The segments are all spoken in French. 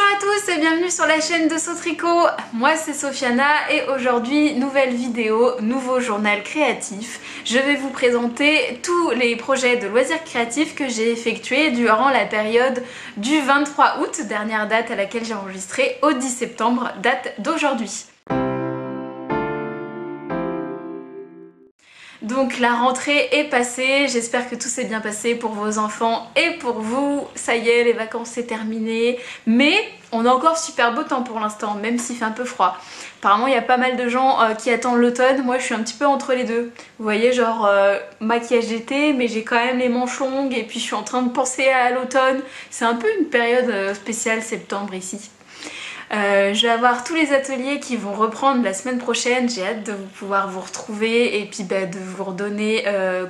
à tous et bienvenue sur la chaîne de Sotricot. Moi c'est Sofiana et aujourd'hui nouvelle vidéo, nouveau journal créatif. Je vais vous présenter tous les projets de loisirs créatifs que j'ai effectués durant la période du 23 août, dernière date à laquelle j'ai enregistré, au 10 septembre, date d'aujourd'hui. Donc la rentrée est passée, j'espère que tout s'est bien passé pour vos enfants et pour vous. Ça y est, les vacances c'est terminé, mais on a encore super beau temps pour l'instant, même s'il fait un peu froid. Apparemment il y a pas mal de gens qui attendent l'automne, moi je suis un petit peu entre les deux. Vous voyez, genre maquillage d'été, mais j'ai quand même les manches longues et puis je suis en train de penser à l'automne. C'est un peu une période spéciale septembre ici. Je vais avoir tous les ateliers qui vont reprendre la semaine prochaine, j'ai hâte de pouvoir vous retrouver et puis de vous redonner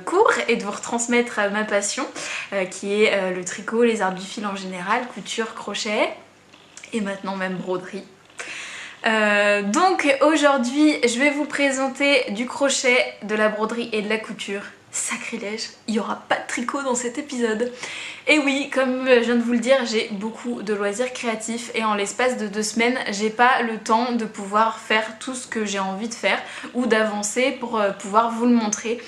cours et de vous retransmettre ma passion qui est le tricot, les arts du fil en général, couture, crochet et maintenant même broderie. Donc aujourd'hui je vais vous présenter du crochet, de la broderie et de la couture. Sacrilège, il n'y aura pas de tricot dans cet épisode. Et oui, comme je viens de vous le dire, j'ai beaucoup de loisirs créatifs et en l'espace de 2 semaines, j'ai pas le temps de pouvoir faire tout ce que j'ai envie de faire ou d'avancer pour pouvoir vous le montrer.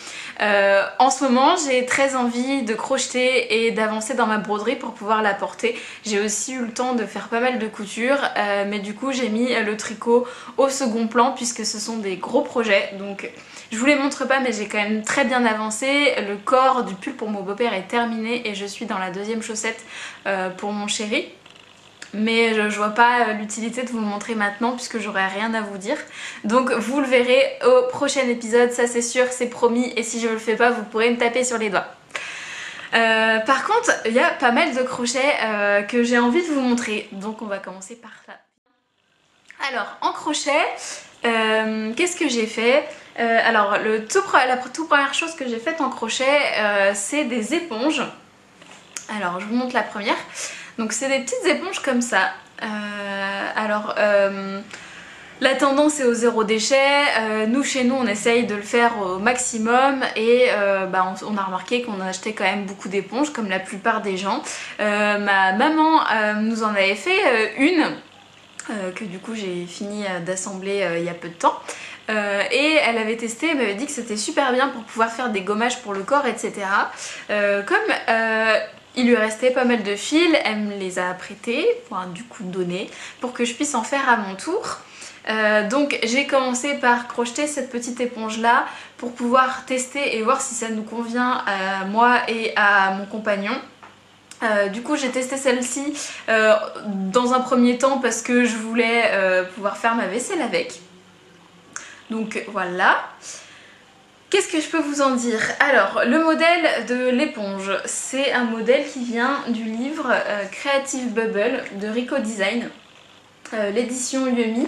En ce moment, j'ai très envie de crocheter et d'avancer dans ma broderie pour pouvoir la porter. J'ai aussi eu le temps de faire pas mal de couture, mais du coup j'ai mis le tricot au second plan puisque ce sont des gros projets. Donc je vous les montre pas, mais j'ai quand même très bien avancé. Le corps du pull pour mon beau-père est terminé et je suis dans la deuxième chaussette pour mon chéri. Mais je vois pas l'utilité de vous le montrer maintenant puisque j'aurai rien à vous dire. Donc vous le verrez au prochain épisode, ça c'est sûr, c'est promis. Et si je le fais pas, vous pourrez me taper sur les doigts. Par contre, il y a pas mal de crochets que j'ai envie de vous montrer. Donc on va commencer par ça. Alors en crochet, qu'est-ce que j'ai fait? Alors la toute première chose que j'ai faite en crochet, c'est des éponges. Alors je vous montre la première. Donc c'est des petites éponges comme ça. La tendance est au zéro déchet. Nous chez nous on essaye de le faire au maximum et on a remarqué qu'on a acheté quand même beaucoup d'éponges comme la plupart des gens. Ma maman nous en avait fait une que du coup j'ai fini d'assembler il y a peu de temps. Et elle avait testé, elle m'avait dit que c'était super bien pour pouvoir faire des gommages pour le corps, etc. Il lui restait pas mal de fils, elle me les a prêtés, enfin, du coup donnés, pour que je puisse en faire à mon tour. Donc j'ai commencé par crocheter cette petite éponge là pour pouvoir tester et voir si ça nous convient à moi et à mon compagnon. Du coup j'ai testé celle-ci dans un premier temps parce que je voulais pouvoir faire ma vaisselle avec. Donc voilà. Qu'est-ce que je peux vous en dire? Alors le modèle de l'éponge, c'est un modèle qui vient du livre Creative Bubble de Rico Design. L'édition Yumi.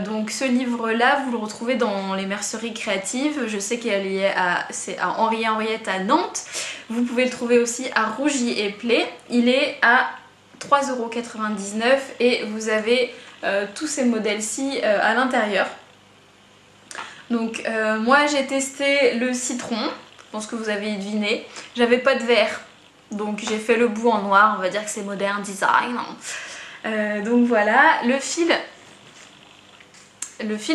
Donc ce livre là vous le retrouvez dans les merceries créatives. Je sais qu'elle est c'est à Henri et Henriette à Nantes. Vous pouvez le trouver aussi à Rougy et Play. Il est à 3,99 € et vous avez tous ces modèles-ci à l'intérieur. Donc moi j'ai testé le citron, je pense que vous avez deviné. J'avais pas de verre, donc j'ai fait le bout en noir, on va dire que c'est modern design. Donc voilà, le fil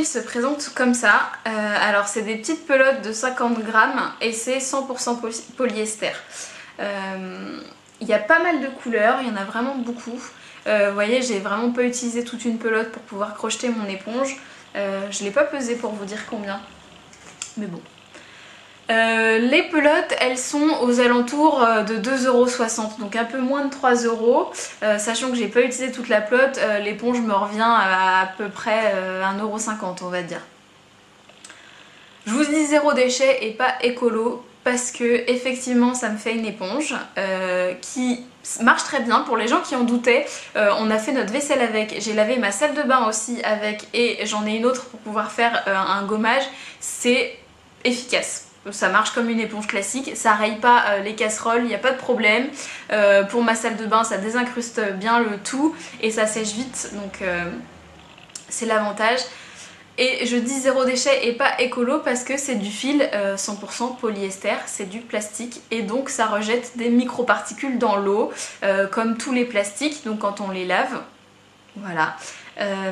se présente comme ça. Alors c'est des petites pelotes de 50 grammes et c'est 100% polyester. Il y a pas mal de couleurs, il y en a vraiment beaucoup. Vous voyez, j'ai vraiment pas utilisé toute une pelote pour pouvoir crocheter mon éponge. Je l'ai pas pesé pour vous dire combien, mais bon. Les pelotes, elles sont aux alentours de 2,60 €, donc un peu moins de 3 €. Sachant que j'ai pas utilisé toute la pelote, l'éponge me revient à peu près 1,50 € on va dire. Je vous dis zéro déchet et pas écolo parce que effectivement ça me fait une éponge qui marche très bien. Pour les gens qui en doutaient, on a fait notre vaisselle avec, j'ai lavé ma salle de bain aussi avec et j'en ai une autre pour pouvoir faire un gommage. C'est efficace. Ça marche comme une éponge classique, ça raye pas les casseroles, il n'y a pas de problème. Pour ma salle de bain, ça désincruste bien le tout et ça sèche vite, donc c'est l'avantage. Et je dis zéro déchet et pas écolo parce que c'est du fil 100% polyester, c'est du plastique et donc ça rejette des microparticules dans l'eau comme tous les plastiques, donc quand on les lave. voilà.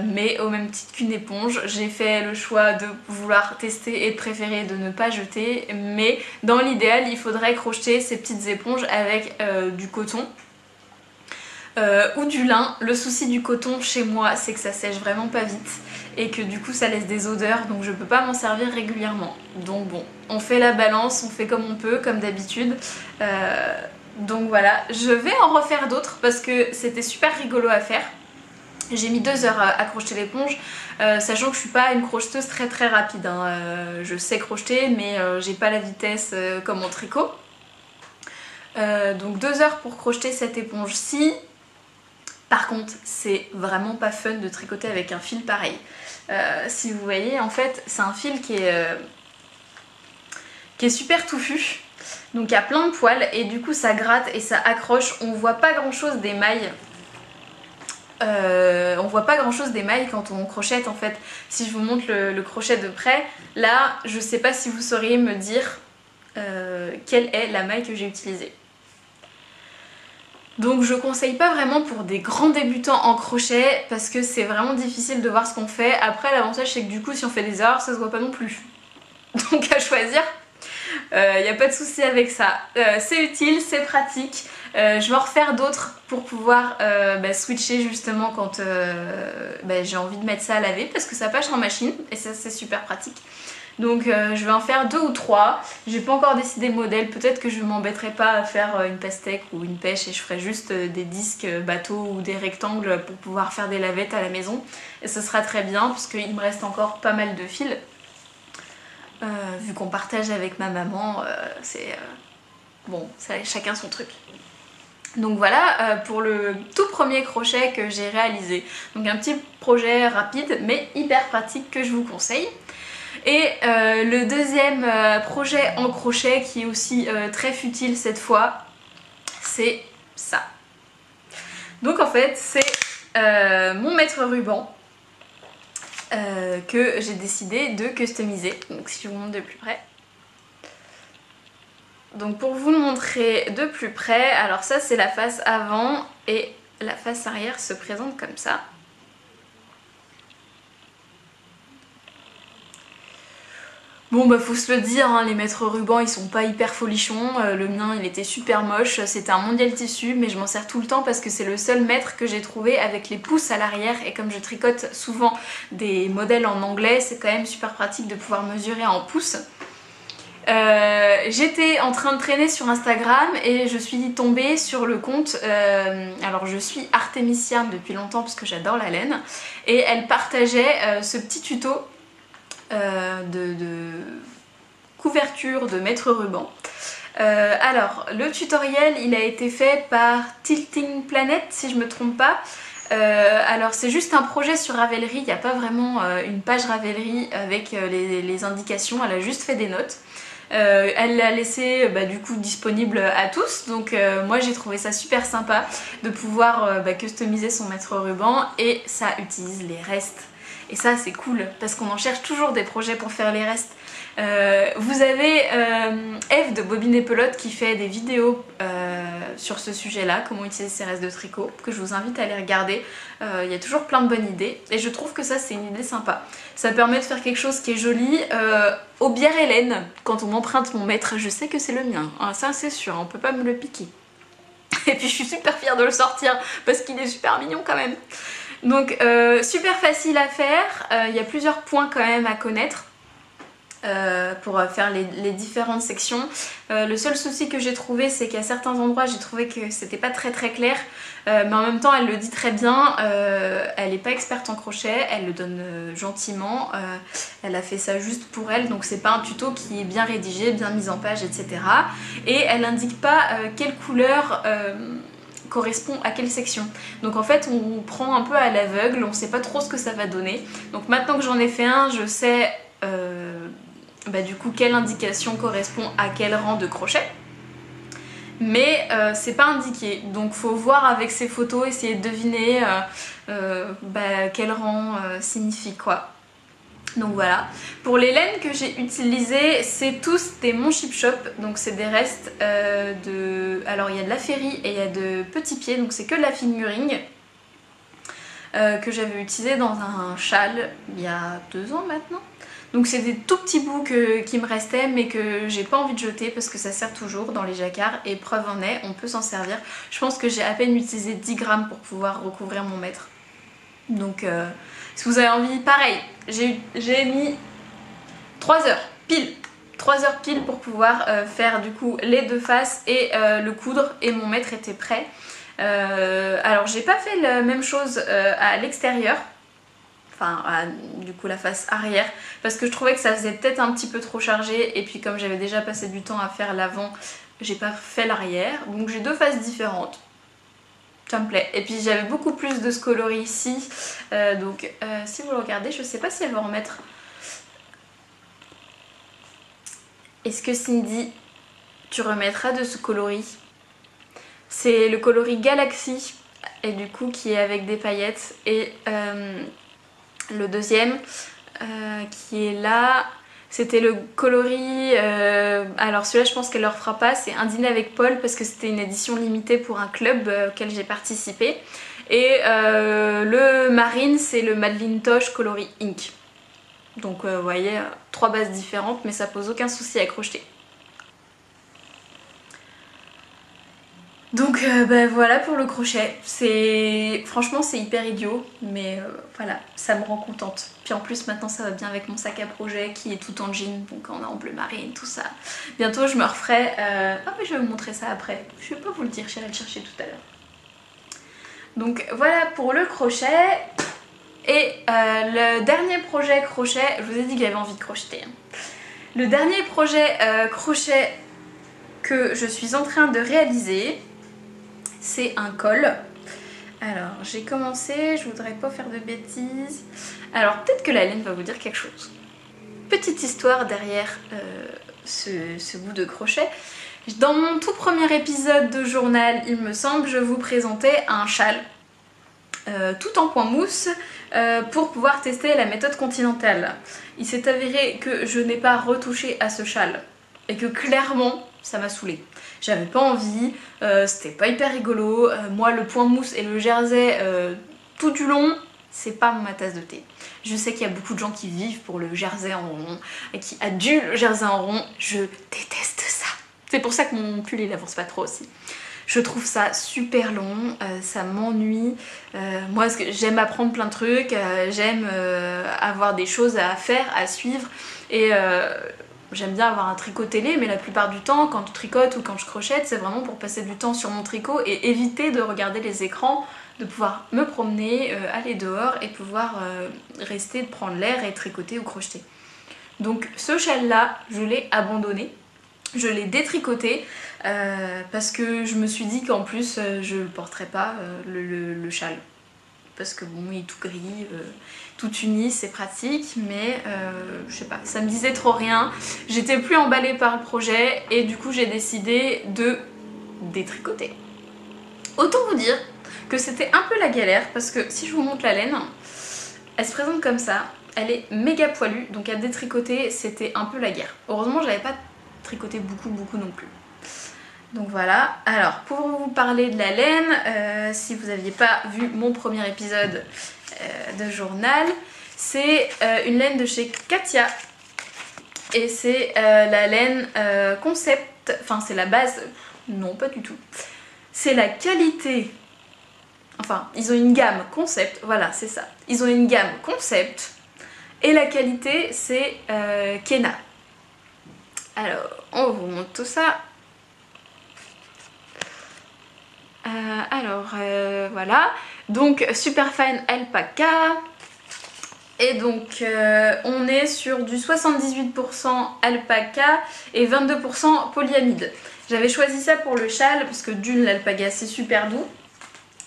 Mais au même titre qu'une éponge, j'ai fait le choix de vouloir tester et de préférer de ne pas jeter, mais dans l'idéal il faudrait crocheter ces petites éponges avec du coton ou du lin. Le souci du coton chez moi c'est que ça sèche vraiment pas vite et que du coup ça laisse des odeurs, donc je peux pas m'en servir régulièrement. Donc bon, on fait la balance, on fait comme on peut, comme d'habitude. Donc voilà, je vais en refaire d'autres parce que c'était super rigolo à faire. J'ai mis 2 heures à crocheter l'éponge, sachant que je suis pas une crocheteuse très rapide, hein. Je sais crocheter mais j'ai pas la vitesse comme en tricot. Donc 2 heures pour crocheter cette éponge-ci. Par contre, c'est vraiment pas fun de tricoter avec un fil pareil. Si vous voyez, en fait, c'est un fil qui est super touffu. Donc il y a plein de poils et du coup ça gratte et ça accroche. On voit pas grand chose des mailles. On voit pas grand chose des mailles quand on crochette en fait. Si je vous montre le crochet de près, là je sais pas si vous sauriez me dire quelle est la maille que j'ai utilisée. Donc je conseille pas vraiment pour des grands débutants en crochet parce que c'est vraiment difficile de voir ce qu'on fait. Après l'avantage c'est que du coup si on fait des erreurs ça se voit pas non plus. Donc à choisir, y a pas de souci avec ça. C'est utile, c'est pratique. Je vais en refaire d'autres pour pouvoir switcher justement quand j'ai envie de mettre ça à laver parce que ça pêche en machine et ça c'est super pratique. Donc je vais en faire 2 ou 3. J'ai pas encore décidé le modèle, peut-être que je m'embêterai pas à faire une pastèque ou une pêche et je ferai juste des disques bateaux ou des rectangles pour pouvoir faire des lavettes à la maison. Et ce sera très bien parce qu'il me reste encore pas mal de fils. Vu qu'on partage avec ma maman, bon, chacun son truc. Donc voilà pour le tout premier crochet que j'ai réalisé. Donc un petit projet rapide mais hyper pratique que je vous conseille. Et le deuxième projet en crochet qui est aussi très futile cette fois, c'est ça. Donc en fait c'est mon mètre ruban que j'ai décidé de customiser. Donc si je vous montre de plus près. Donc pour vous le montrer de plus près, alors ça c'est la face avant et la face arrière se présente comme ça. Bon bah faut se le dire, hein, les mètres rubans ils sont pas hyper folichons, le mien il était super moche, c'était un mondial tissu mais je m'en sers tout le temps parce que c'est le seul mètre que j'ai trouvé avec les pouces à l'arrière et comme je tricote souvent des modèles en anglais c'est quand même super pratique de pouvoir mesurer en pouces. J'étais en train de traîner sur Instagram et je suis tombée sur le compte, alors je suis Artemisia depuis longtemps parce que j'adore la laine et elle partageait ce petit tuto de couverture de mètre ruban. Alors le tutoriel il a été fait par Tilting Planet si je me trompe pas. Alors c'est juste un projet sur Ravelry, il n'y a pas vraiment une page Ravelry avec les indications, elle a juste fait des notes. Elle l'a laissé du coup disponible à tous, donc moi j'ai trouvé ça super sympa de pouvoir customiser son mètre ruban et ça utilise les restes. Et ça c'est cool parce qu'on en cherche toujours des projets pour faire les restes. Vous avez Eve de Bobine et Pelote qui fait des vidéos sur ce sujet là, comment utiliser ses restes de tricot, que je vous invite à aller regarder. Il y a toujours plein de bonnes idées et je trouve que ça c'est une idée sympa. Ça permet de faire quelque chose qui est joli. Au bière Hélène, quand on m'emprunte mon mètre, je sais que c'est le mien, hein, ça c'est sûr, on peut pas me le piquer. Et puis je suis super fière de le sortir parce qu'il est super mignon quand même. Donc super facile à faire, il y a plusieurs points quand même à connaître pour faire les différentes sections. Le seul souci que j'ai trouvé c'est qu'à certains endroits j'ai trouvé que c'était pas très clair, mais en même temps elle le dit très bien, elle est pas experte en crochet, elle le donne gentiment, elle a fait ça juste pour elle, donc c'est pas un tuto qui est bien rédigé, bien mis en page, etc. Et elle indique pas quelle couleur correspond à quelle section. Donc en fait on prend un peu à l'aveugle, on sait pas trop ce que ça va donner. Donc maintenant que j'en ai fait un, je sais du coup quelle indication correspond à quel rang de crochet. Mais c'est pas indiqué, donc faut voir avec ces photos, essayer de deviner quel rang signifie quoi. Donc voilà. Pour les laines que j'ai utilisées, c'est tous des Mon Chip Shop, donc c'est des restes alors il y a de la Ferry et il y a de Petit Pied, donc c'est que de la figurine. que j'avais utilisé dans un châle il y a 2 ans maintenant. Donc c'est des tout petits bouts qui me restaient mais que j'ai pas envie de jeter parce que ça sert toujours dans les jacquards et preuve en est, on peut s'en servir. Je pense que j'ai à peine utilisé 10 grammes pour pouvoir recouvrir mon mètre. Donc si vous avez envie, pareil, j'ai mis 3 heures pile. 3 heures pile pour pouvoir faire du coup les 2 faces et le coudre et mon mètre était prêt. Alors j'ai pas fait la même chose à l'extérieur. Enfin du coup la face arrière parce que je trouvais que ça faisait peut-être un petit peu trop chargé et puis comme j'avais déjà passé du temps à faire l'avant, j'ai pas fait l'arrière, donc j'ai 2 faces différentes, ça me plaît. Et puis j'avais beaucoup plus de ce coloris ici, donc si vous le regardez, je sais pas si elle va en mettre. Est-ce que Cindy, tu remettras de ce coloris? C'est le coloris Galaxy et du coup qui est avec des paillettes et le deuxième qui est là, c'était le coloris, alors celui-là je pense qu'elle leur fera pas, c'est Un dîner avec Paul parce que c'était une édition limitée pour un club auquel j'ai participé. Et le marine c'est le Madeline Tosh coloris Ink. Donc vous voyez, 3 bases différentes mais ça pose aucun souci à crocheter. Donc voilà pour le crochet, franchement c'est hyper idiot mais voilà, ça me rend contente. Puis en plus maintenant ça va bien avec mon sac à projet qui est tout en jean, donc on est en bleu marine, tout ça. Bientôt je me referai, ah mais je vais vous montrer ça après, je vais pas vous le dire, j'irai le chercher tout à l'heure. Donc voilà pour le crochet. Et le dernier projet crochet, je vous ai dit que j'avais envie de crocheter. Le dernier projet crochet que je suis en train de réaliser, c'est un col. Alors j'ai commencé, je voudrais pas faire de bêtises. Alors peut-être que la laine va vous dire quelque chose. Petite histoire derrière ce bout de crochet. Dans mon tout premier épisode de journal, il me semble, je vous présentais un châle tout en point mousse pour pouvoir tester la méthode continentale. Il s'est avéré que je n'ai pas retouché à ce châle et que clairement ça m'a saoulée. J'avais pas envie, c'était pas hyper rigolo. Moi le point mousse et le jersey tout du long, c'est pas ma tasse de thé. Je sais qu'il y a beaucoup de gens qui vivent pour le jersey en rond et qui adulent le jersey en rond. Je déteste ça. C'est pour ça que mon pull il avance pas trop aussi. Je trouve ça super long, ça m'ennuie. Moi j'aime apprendre plein de trucs, j'aime avoir des choses à faire, à suivre. Et j'aime bien avoir un tricot télé, mais la plupart du temps quand je tricote ou quand je crochette, c'est vraiment pour passer du temps sur mon tricot et éviter de regarder les écrans, de pouvoir me promener, aller dehors et pouvoir rester, prendre l'air et tricoter ou crocheter. Donc ce châle là, je l'ai abandonné. Je l'ai détricoté parce que je me suis dit qu'en plus je ne porterais pas le châle. Parce que bon, il est tout gris, tout uni, c'est pratique, mais je sais pas, ça me disait trop rien. J'étais plus emballée par le projet et du coup j'ai décidé de détricoter. Autant vous dire que c'était un peu la galère parce que si je vous montre la laine, elle se présente comme ça, elle est méga poilue, donc à détricoter c'était un peu la guerre. Heureusement j'avais pas tricoter beaucoup non plus. Donc voilà, alors pour vous parler de la laine, si vous n'aviez pas vu mon premier épisode de journal, c'est une laine de chez Katia et c'est la laine concept, enfin c'est la base, non pas du tout, c'est la qualité, enfin ils ont une gamme concept, voilà c'est ça, ils ont une gamme concept et la qualité c'est Kena. Alors, on vous montre tout ça. Voilà. Donc, Superfine Alpaca. Et donc, on est sur du 78% alpaca et 22% polyamide. J'avais choisi ça pour le châle parce que d'une, l'alpaca c'est super doux.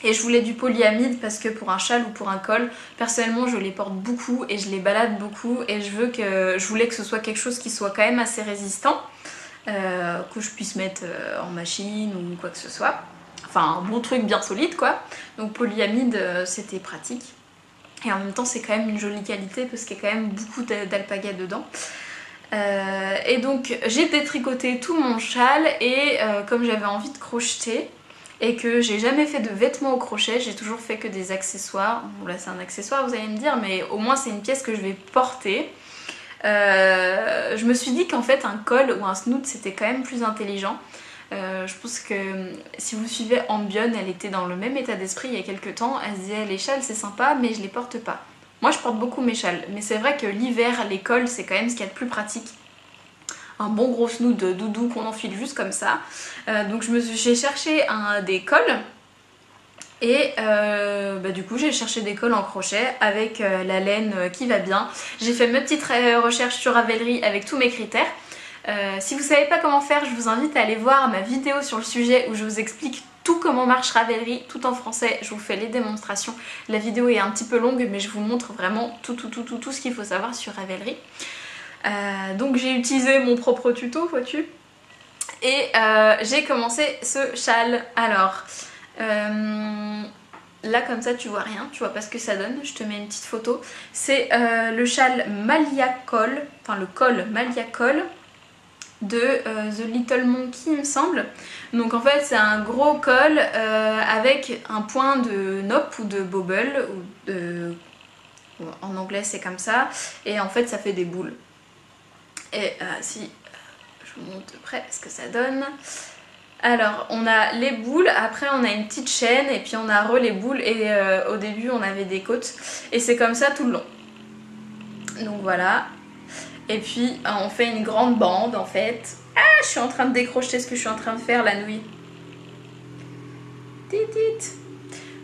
Et je voulais du polyamide parce que pour un châle ou pour un col, personnellement je les porte beaucoup et je les balade beaucoup et je voulais que ce soit quelque chose qui soit quand même assez résistant, que je puisse mettre en machine ou quoi que ce soit. Enfin un bon truc bien solide quoi. Donc polyamide c'était pratique. Et en même temps c'est quand même une jolie qualité parce qu'il y a quand même beaucoup d'alpaga dedans. Et donc j'ai détricoté tout mon châle et comme j'avais envie de crocheter, et que j'ai jamais fait de vêtements au crochet, j'ai toujours fait que des accessoires. Bon là c'est un accessoire vous allez me dire, mais au moins c'est une pièce que je vais porter. Je me suis dit qu'en fait un col ou un snoot c'était quand même plus intelligent. Je pense que si vous suivez Ambionne, elle était dans le même état d'esprit il y a quelques temps. Elle se disait les châles c'est sympa mais je les porte pas. Moi je porte beaucoup mes châles, mais c'est vrai que l'hiver les cols c'est quand même ce qu'il y a de plus pratique. Un bon gros snoot de doudou qu'on enfile juste comme ça. Donc j'ai cherché des cols. Et du coup j'ai cherché des cols en crochet avec la laine qui va bien. J'ai fait mes petites recherches sur Ravelry avec tous mes critères. Si vous savez pas comment faire, je vous invite à aller voir ma vidéo sur le sujet où je vous explique tout comment marche Ravelry, tout en français, je vous fais les démonstrations. La vidéo est un petit peu longue mais je vous montre vraiment tout ce qu'il faut savoir sur Ravelry. Donc j'ai utilisé mon propre tuto, vois-tu. Et j'ai commencé ce châle. Alors, là comme ça tu vois rien, tu vois pas ce que ça donne, je te mets une petite photo. C'est le châle Malia Col, enfin le col Malia Col de The Little Monkey il me semble. Donc en fait c'est un gros col avec un point de nope ou de bobble, ou de... en anglais c'est comme ça, et en fait ça fait des boules. Et si je vous montre de près ce que ça donne. Alors on a les boules, après on a une petite chaîne et puis on a les boules et au début on avait des côtes et c'est comme ça tout le long. Donc voilà. Et puis on fait une grande bande en fait. Ah, je suis en train de décrocher ce que je suis en train de faire la nouille. Titit.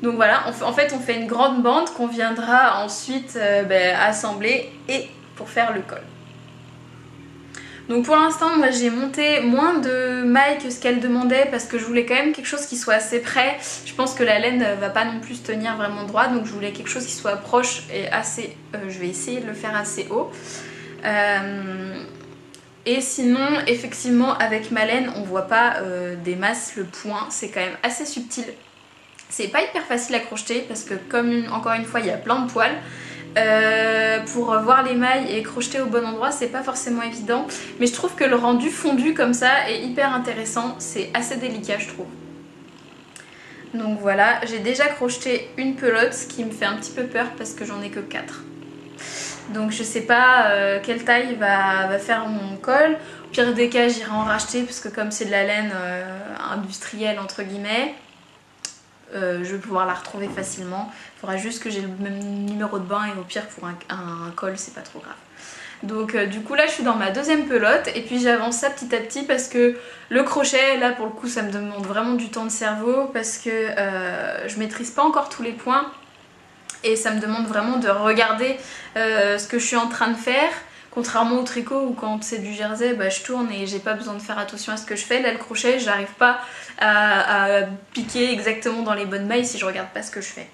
Donc voilà, en fait on fait une grande bande qu'on viendra ensuite assembler et pour faire le col. Donc pour l'instant moi j'ai monté moins de mailles que ce qu'elle demandait parce que je voulais quand même quelque chose qui soit assez près. Je pense que la laine va pas non plus se tenir vraiment droit, donc je voulais quelque chose qui soit proche et assez... je vais essayer de le faire assez haut. Et sinon effectivement avec ma laine on voit pas des masses le point, c'est quand même assez subtil. C'est pas hyper facile à crocheter parce que comme encore une fois il y a plein de poils. Pour voir les mailles et crocheter au bon endroit c'est pas forcément évident, mais je trouve que le rendu fondu comme ça est hyper intéressant, c'est assez délicat je trouve. Donc voilà, j'ai déjà crocheté une pelote, ce qui me fait un petit peu peur parce que j'en ai que 4. Donc je sais pas quelle taille va faire mon col. Au pire des cas j'irai en racheter parce que comme c'est de la laine industrielle entre guillemets, je vais pouvoir la retrouver facilement. Il faudra juste que j'ai le même numéro de bain et au pire pour un col c'est pas trop grave. Donc du coup là je suis dans ma deuxième pelote et puis j'avance ça petit à petit parce que le crochet là pour le coup ça me demande vraiment du temps de cerveau parce que je maîtrise pas encore tous les points et ça me demande vraiment de regarder ce que je suis en train de faire. Contrairement au tricot où quand c'est du jersey je tourne et j'ai pas besoin de faire attention à ce que je fais. Là le crochet j'arrive pas à piquer exactement dans les bonnes mailles si je regarde pas ce que je fais.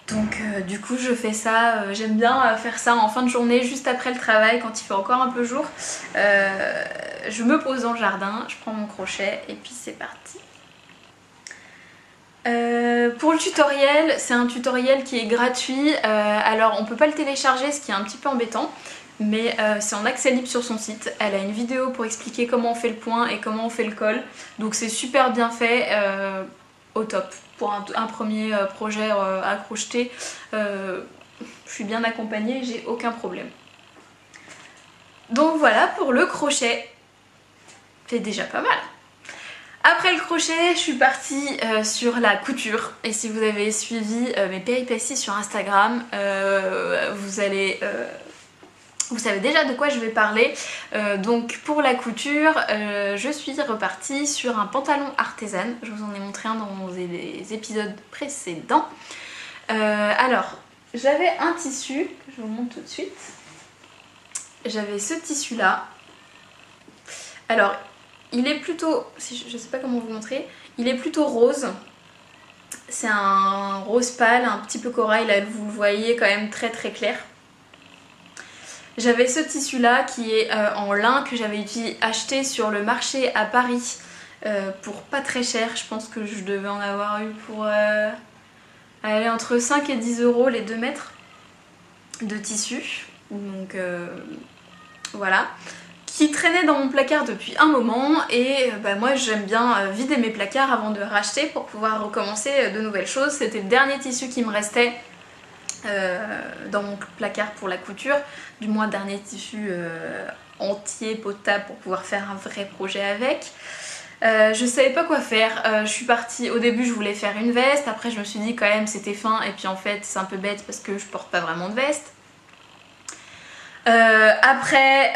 Donc du coup je fais ça, j'aime bien faire ça en fin de journée juste après le travail quand il fait encore un peu jour. Je me pose dans le jardin, je prends mon crochet et puis c'est parti. Pour le tutoriel, c'est un tutoriel qui est gratuit, alors on peut pas le télécharger ce qui est un petit peu embêtant, mais c'est en accès libre sur son site. Elle a une vidéo pour expliquer comment on fait le point et comment on fait le col, donc c'est super bien fait, au top. Pour un premier projet à crocheter, je suis bien accompagnée, j'ai aucun problème. Donc voilà pour le crochet, c'est déjà pas mal. Après le crochet, je suis partie sur la couture et si vous avez suivi mes péripéties sur Instagram, vous savez déjà de quoi je vais parler. Donc pour la couture, je suis repartie sur un pantalon artisan. Je vous en ai montré un dans les épisodes précédents. Alors, j'avais un tissu, je vous montre tout de suite. J'avais ce tissu là. Alors, il est plutôt, je sais pas comment vous montrer, il est plutôt rose. C'est un rose pâle, un petit peu corail, là vous le voyez quand même très très clair. J'avais ce tissu là qui est en lin que j'avais acheté sur le marché à Paris pour pas très cher. Je pense que je devais en avoir eu pour aller entre 5 et 10 € les 2 mètres de tissu. Donc voilà. qui traînait dans mon placard depuis un moment et moi j'aime bien vider mes placards avant de racheter pour pouvoir recommencer de nouvelles choses. C'était le dernier tissu qui me restait dans mon placard pour la couture, du moins dernier tissu entier, potable pour pouvoir faire un vrai projet avec. Je savais pas quoi faire, je suis partie, au début je voulais faire une veste, après je me suis dit quand même c'était fin et puis en fait c'est un peu bête parce que je porte pas vraiment de veste. Après,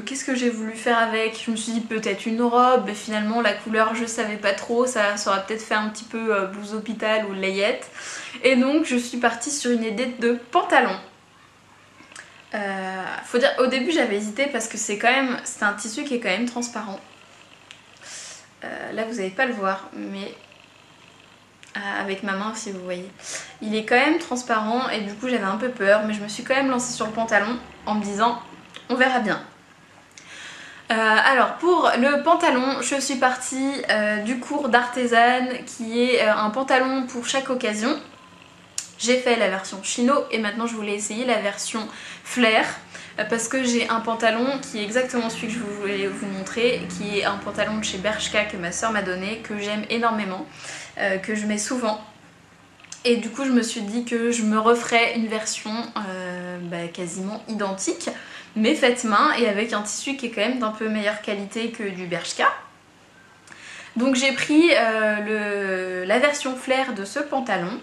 qu'est-ce que j'ai voulu faire avec? Je me suis dit peut-être une robe, mais finalement la couleur je savais pas trop, ça aurait peut-être fait un petit peu blouse d'hôpital ou layette. Et donc je suis partie sur une idée de pantalon. Faut dire, au début j'avais hésité parce que c'est un tissu qui est quand même transparent. Là vous n'allez pas le voir, mais avec ma main si vous voyez. Il est quand même transparent et du coup j'avais un peu peur, mais je me suis quand même lancée sur le pantalon en me disant on verra bien. Alors pour le pantalon, je suis partie du cours d'artisane qui est un pantalon pour chaque occasion. J'ai fait la version chino et maintenant je voulais essayer la version flair parce que j'ai un pantalon qui est exactement celui que je voulais vous montrer, qui est un pantalon de chez Bershka que ma soeur m'a donné, que j'aime énormément, que je mets souvent. Et du coup je me suis dit que je me referais une version quasiment identique, mais faite main et avec un tissu qui est quand même d'un peu meilleure qualité que du Bershka. Donc j'ai pris la version flair de ce pantalon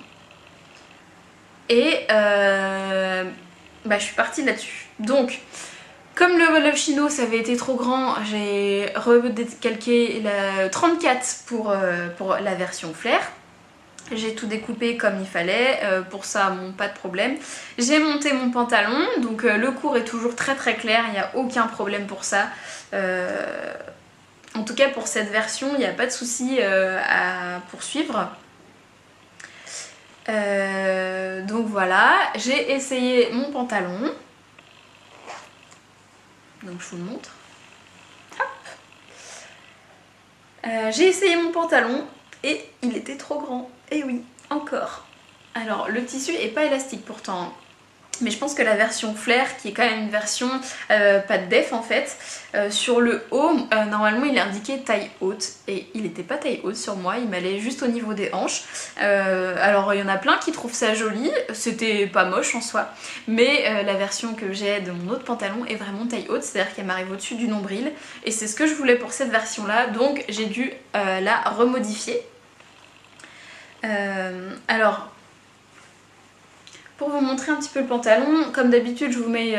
et je suis partie là-dessus. Donc comme le chino ça avait été trop grand, j'ai redécalqué la 34 pour la version flair. J'ai tout découpé comme il fallait, pour ça pas de problème. J'ai monté mon pantalon, donc le cours est toujours très très clair, il n'y a aucun problème pour ça. En tout cas pour cette version, il n'y a pas de souci à poursuivre. Donc voilà, j'ai essayé mon pantalon. Donc je vous le montre. J'ai essayé mon pantalon et il était trop grand. Et oui, encore. Alors le tissu est pas élastique pourtant, mais je pense que la version flair, qui est quand même une version pas de def en fait, sur le haut, normalement il est indiqué taille haute et il n'était pas taille haute sur moi, il m'allait juste au niveau des hanches. Alors il y en a plein qui trouvent ça joli, c'était pas moche en soi, mais la version que j'ai de mon autre pantalon est vraiment taille haute, c'est-à-dire qu'elle m'arrive au-dessus du nombril et c'est ce que je voulais pour cette version là, donc j'ai dû la remodifier. Alors pour vous montrer un petit peu le pantalon, comme d'habitude je vous mets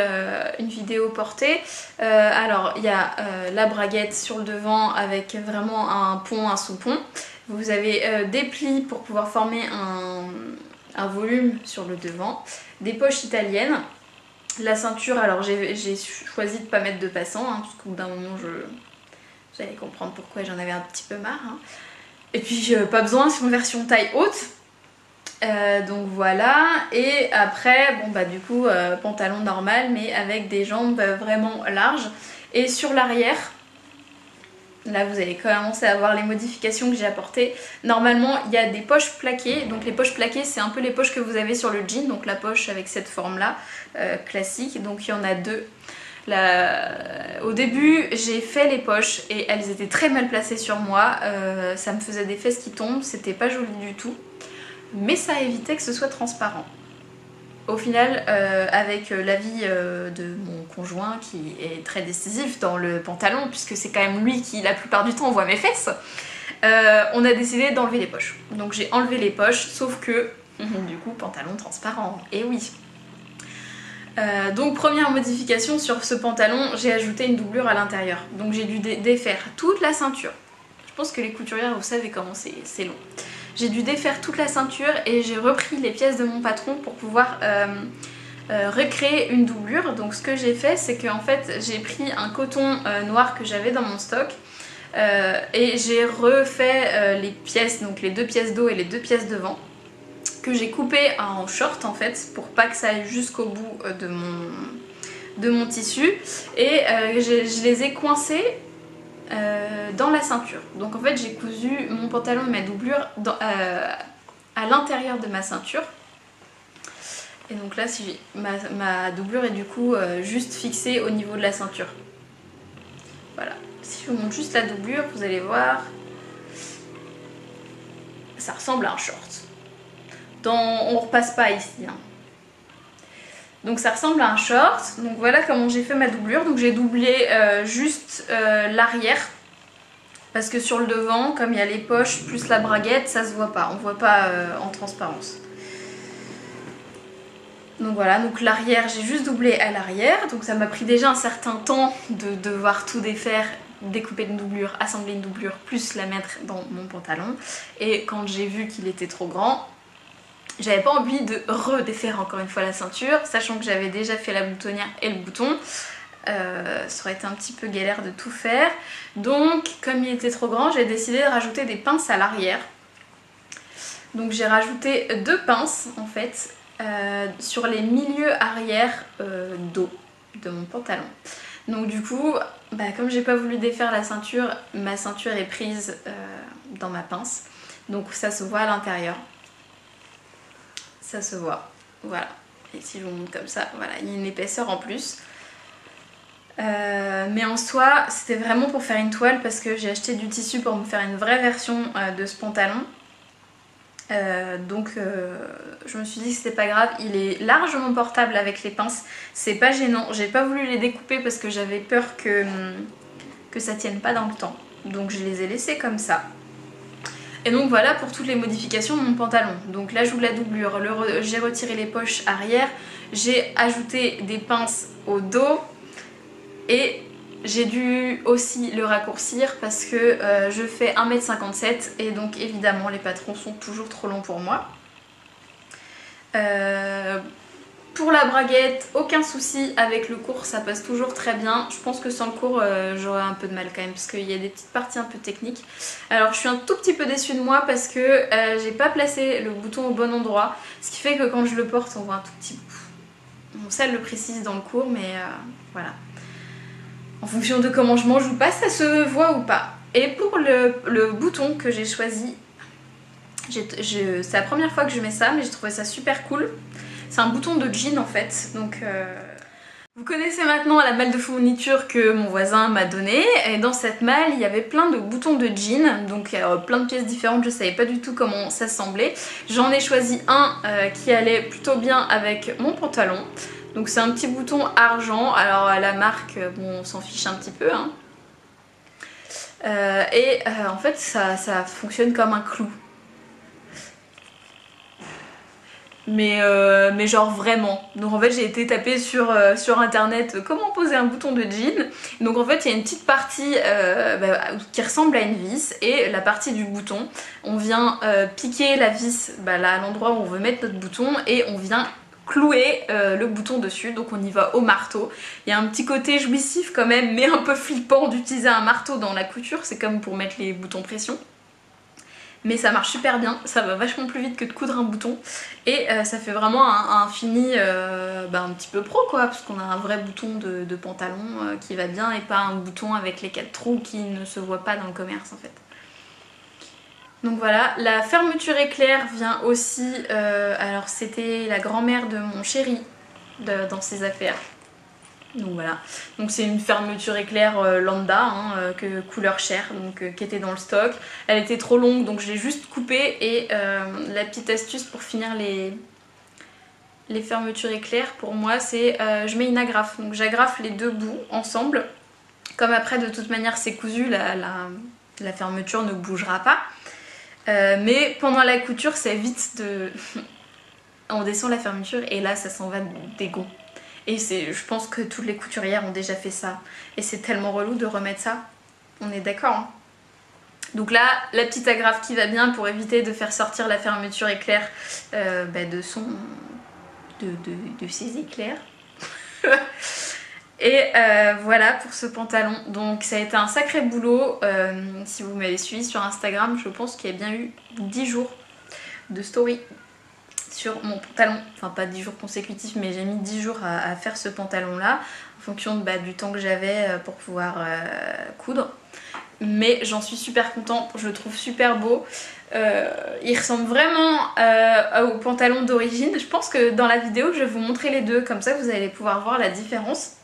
une vidéo portée. Alors il y a la braguette sur le devant avec vraiment un pont, un sous-pont. Vous avez des plis pour pouvoir former un volume sur le devant, des poches italiennes. La ceinture, alors j'ai choisi de ne pas mettre de passant, hein, parce qu'au bout d'un moment vous allez comprendre pourquoi j'en avais un petit peu marre. Hein. Et puis pas besoin, c'est une version taille haute. Donc voilà, et après du coup pantalon normal mais avec des jambes vraiment larges. Et sur l'arrière, là vous allez commencer à voir les modifications que j'ai apportées. Normalement il y a des poches plaquées, donc les poches plaquées c'est un peu les poches que vous avez sur le jean, donc la poche avec cette forme là classique, donc il y en a deux. Au début j'ai fait les poches et elles étaient très mal placées sur moi, ça me faisait des fesses qui tombent, c'était pas joli du tout. Mais ça évitait que ce soit transparent. Au final, avec l'avis de mon conjoint qui est très décisif dans le pantalon, puisque c'est quand même lui qui la plupart du temps voit mes fesses, on a décidé d'enlever les poches. Donc j'ai enlevé les poches, sauf que du coup pantalon transparent, et oui. Donc première modification sur ce pantalon, j'ai ajouté une doublure à l'intérieur. Donc j'ai dû défaire toute la ceinture. Je pense que les couturières vous savez comment c'est long. J'ai dû défaire toute la ceinture et j'ai repris les pièces de mon patron pour pouvoir recréer une doublure. Donc ce que j'ai fait, c'est qu'en fait j'ai pris un coton noir que j'avais dans mon stock et j'ai refait les pièces, donc les deux pièces d'eau et les deux pièces devant, que j'ai coupé en short en fait pour pas que ça aille jusqu'au bout de mon tissu, et je les ai coincés dans la ceinture. Donc en fait j'ai cousu mon pantalon et ma doublure à l'intérieur de ma ceinture. Et donc là ma doublure est du coup juste fixée au niveau de la ceinture. si je vous montre juste la doublure, vous allez voir, ça ressemble à un short. On repasse pas ici, hein. Donc ça ressemble à un short. Donc voilà comment j'ai fait ma doublure. Donc j'ai doublé juste l'arrière. Parce que sur le devant, comme il y a les poches plus la braguette, ça se voit pas. On voit pas en transparence. Donc voilà, donc l'arrière, j'ai juste doublé à l'arrière. Donc ça m'a pris déjà un certain temps de devoir tout défaire, découper une doublure, assembler une doublure, plus la mettre dans mon pantalon. Et quand j'ai vu qu'il était trop grand, j'avais pas envie de redéfaire encore une fois la ceinture, sachant que j'avais déjà fait la boutonnière et le bouton. Ça aurait été un petit peu galère de tout faire. Donc comme il était trop grand, j'ai décidé de rajouter des pinces à l'arrière. Donc j'ai rajouté 2 pinces en fait sur les milieux arrière dos de mon pantalon. Donc du coup, comme j'ai pas voulu défaire la ceinture, ma ceinture est prise dans ma pince. Donc ça se voit à l'intérieur. Ça se voit, voilà. Et si je vous montre comme ça, voilà, il y a une épaisseur en plus. Mais en soi, c'était vraiment pour faire une toile parce que j'ai acheté du tissu pour me faire une vraie version de ce pantalon. Donc je me suis dit que c'était pas grave, il est largement portable avec les pinces, c'est pas gênant. J'ai pas voulu les découper parce que j'avais peur que ça tienne pas dans le temps. Donc je les ai laissés comme ça. Et donc voilà pour toutes les modifications de mon pantalon. Donc là, j'ouvre la doublure, j'ai retiré les poches arrière, j'ai ajouté des pinces au dos et j'ai dû aussi le raccourcir parce que je fais 1,57 m et donc évidemment les patrons sont toujours trop longs pour moi. Pour la braguette, aucun souci, avec le court ça passe toujours très bien. Je pense que sans le court j'aurais un peu de mal quand même parce qu'il y a des petites parties un peu techniques. Alors je suis un tout petit peu déçue de moi parce que j'ai pas placé le bouton au bon endroit, ce qui fait que quand je le porte on voit un tout petit bout. Bon, ça elle le précise dans le court mais voilà. En fonction de comment je mange ou pas, ça se voit ou pas. Et pour le bouton que j'ai choisi, c'est la première fois que je mets ça, mais j'ai trouvé ça super cool. C'est un bouton de jean en fait, donc vous connaissez maintenant la malle de fourniture que mon voisin m'a donnée. Et dans cette malle, il y avait plein de boutons de jean, donc plein de pièces différentes, je savais pas du tout comment ça s'assemblait. J'en ai choisi un qui allait plutôt bien avec mon pantalon. Donc c'est un petit bouton argent, alors la marque, bon on s'en fiche un petit peu, hein. En fait ça fonctionne comme un clou. Mais genre vraiment. Donc en fait j'ai été taper sur internet comment poser un bouton de jean. Donc en fait il y a une petite partie qui ressemble à une vis et la partie du bouton. On vient piquer la vis là à l'endroit où on veut mettre notre bouton et on vient clouer le bouton dessus, donc on y va au marteau. Il y a un petit côté jouissif quand même, mais un peu flippant d'utiliser un marteau dans la couture, c'est comme pour mettre les boutons pression. Mais ça marche super bien, ça va vachement plus vite que de coudre un bouton et ça fait vraiment un fini un petit peu pro quoi, parce qu'on a un vrai bouton de pantalon qui va bien et pas un bouton avec les 4 trous qui ne se voit pas dans le commerce en fait. Donc voilà, la fermeture éclair vient aussi, alors c'était la grand-mère de mon chéri dans ses affaires. Donc voilà, donc c'est une fermeture éclair lambda, hein, couleur chair, donc qui était dans le stock. Elle était trop longue donc je l'ai juste coupée et la petite astuce pour finir les fermetures éclair pour moi c'est je mets une agrafe. Donc j'agrafe les deux bouts ensemble, comme après de toute manière c'est cousu, la fermeture ne bougera pas. Mais pendant la couture ça évite de... on descend la fermeture et là ça s'en va dégoût. Et je pense que toutes les couturières ont déjà fait ça. Et c'est tellement relou de remettre ça. On est d'accord hein. Donc là, la petite agrafe qui va bien pour éviter de faire sortir la fermeture éclair de ses éclairs. Et voilà pour ce pantalon. Donc ça a été un sacré boulot. Si vous m'avez suivi sur Instagram, je pense qu'il y a bien eu 10 jours de story sur mon pantalon. Enfin pas 10 jours consécutifs, mais j'ai mis 10 jours à faire ce pantalon là en fonction du temps que j'avais pour pouvoir coudre. Mais j'en suis super contente, je le trouve super beau. Il ressemble vraiment au pantalon d'origine. Je pense que dans la vidéo je vais vous montrer les deux, comme ça vous allez pouvoir voir la différence.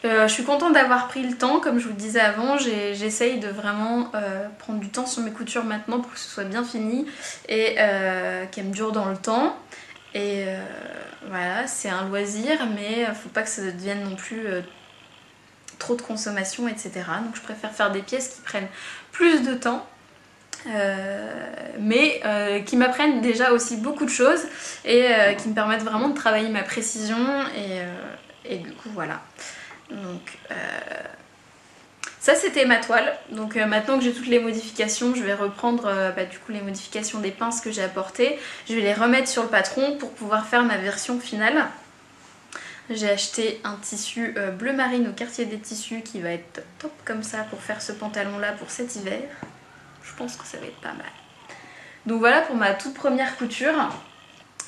Je suis contente d'avoir pris le temps, comme je vous le disais avant, j'essaye de vraiment prendre du temps sur mes coutures maintenant pour que ce soit bien fini et qu'elles me durent dans le temps. Et voilà, c'est un loisir, mais faut pas que ça devienne non plus trop de consommation, etc. Donc je préfère faire des pièces qui prennent plus de temps. Mais qui m'apprennent déjà aussi beaucoup de choses et qui me permettent vraiment de travailler ma précision et du coup voilà. Donc ça c'était ma toile. Donc maintenant que j'ai toutes les modifications, je vais reprendre du coup les modifications des pinces que j'ai apportées. Je vais les remettre sur le patron pour pouvoir faire ma version finale. J'ai acheté un tissu bleu marine au quartier des tissus qui va être top comme ça pour faire ce pantalon là pour cet hiver. Je pense que ça va être pas mal. Donc voilà pour ma toute première couture.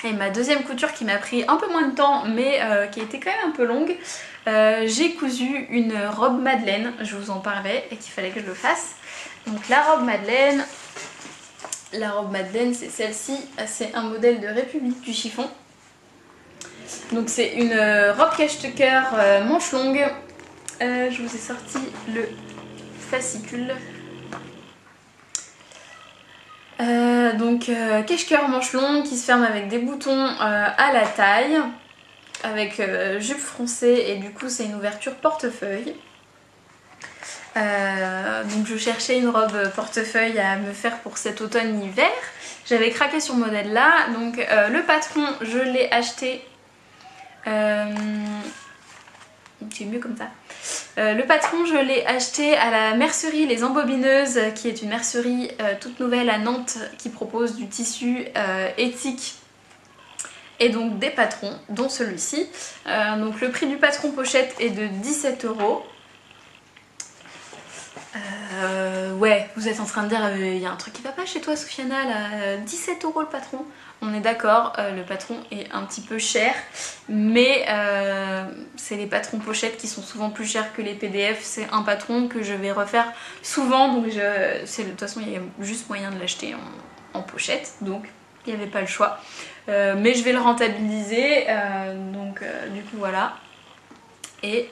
Et ma deuxième couture qui m'a pris un peu moins de temps mais qui a été quand même un peu longue. J'ai cousu une robe Madeleine, je vous en parlais et qu'il fallait que je le fasse. Donc la robe Madeleine c'est celle-ci, c'est un modèle de République du chiffon. Donc c'est une robe cache-tucker manche longue. Je vous ai sorti le fascicule. Donc cache-cœur manche longue qui se ferme avec des boutons à la taille, avec jupe froncée et du coup c'est une ouverture portefeuille. Donc je cherchais une robe portefeuille à me faire pour cet automne-hiver. J'avais craqué sur ce modèle là, donc le patron je l'ai acheté, c'est mieux comme ça. Le patron je l'ai acheté à la mercerie Les Embobineuses qui est une mercerie toute nouvelle à Nantes qui propose du tissu éthique et donc des patrons dont celui-ci. Donc le prix du patron pochette est de 17 €. Ouais, vous êtes en train de dire il y a un truc qui va pas chez toi Soufiana là, 17 € le patron. On est d'accord, le patron est un petit peu cher, mais c'est les patrons pochettes qui sont souvent plus chers que les PDF. C'est un patron que je vais refaire souvent, donc de toute façon il y a juste moyen de l'acheter en pochette, donc il n'y avait pas le choix. Mais je vais le rentabiliser, donc du coup voilà. Et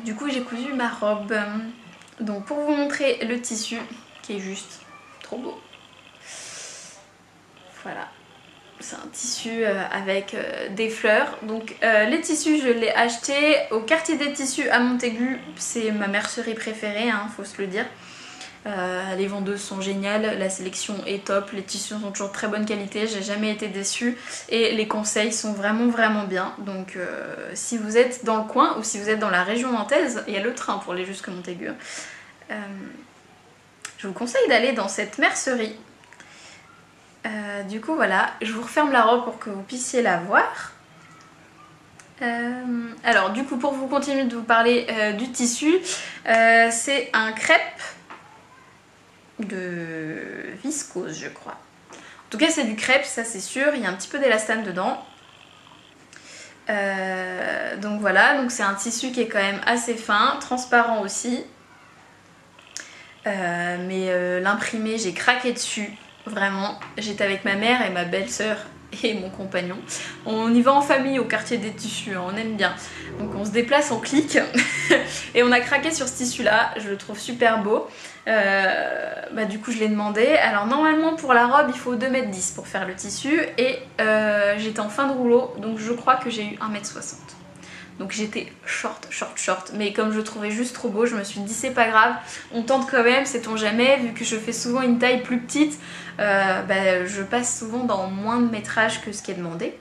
du coup j'ai cousu ma robe. Donc pour vous montrer le tissu qui est juste trop beau. Voilà, c'est un tissu avec des fleurs. Donc les tissus je l'ai acheté au quartier des tissus à Montaigu. C'est ma mercerie préférée, hein, faut se le dire. Les vendeuses sont géniales, la sélection est top, les tissus sont toujours de très bonne qualité, j'ai jamais été déçue et les conseils sont vraiment bien. Donc si vous êtes dans le coin ou si vous êtes dans la région nantaise, il y a le train pour aller jusqu'à Montaigu. Je vous conseille d'aller dans cette mercerie. Du coup voilà, je vous referme la robe pour que vous puissiez la voir. Alors du coup pour vous continuer de vous parler du tissu, c'est un crêpe de viscose je crois. En tout cas c'est du crêpe, ça c'est sûr, il y a un petit peu d'élastane dedans. Donc voilà, donc c'est un tissu qui est quand même assez fin, transparent aussi. Mais l'imprimé j'ai craqué dessus, vraiment. J'étais avec ma mère et ma belle-sœur et mon compagnon. On y va en famille au quartier des tissus, hein, on aime bien. Donc on se déplace en clic et on a craqué sur ce tissu là, je le trouve super beau. Du coup je l'ai demandé. Alors normalement pour la robe il faut 2,10 m pour faire le tissu et j'étais en fin de rouleau donc je crois que j'ai eu 1,60 m. Donc j'étais short, mais comme je le trouvais juste trop beau, je me suis dit c'est pas grave, on tente quand même, sait-on jamais, vu que je fais souvent une taille plus petite, je passe souvent dans moins de métrage que ce qui est demandé.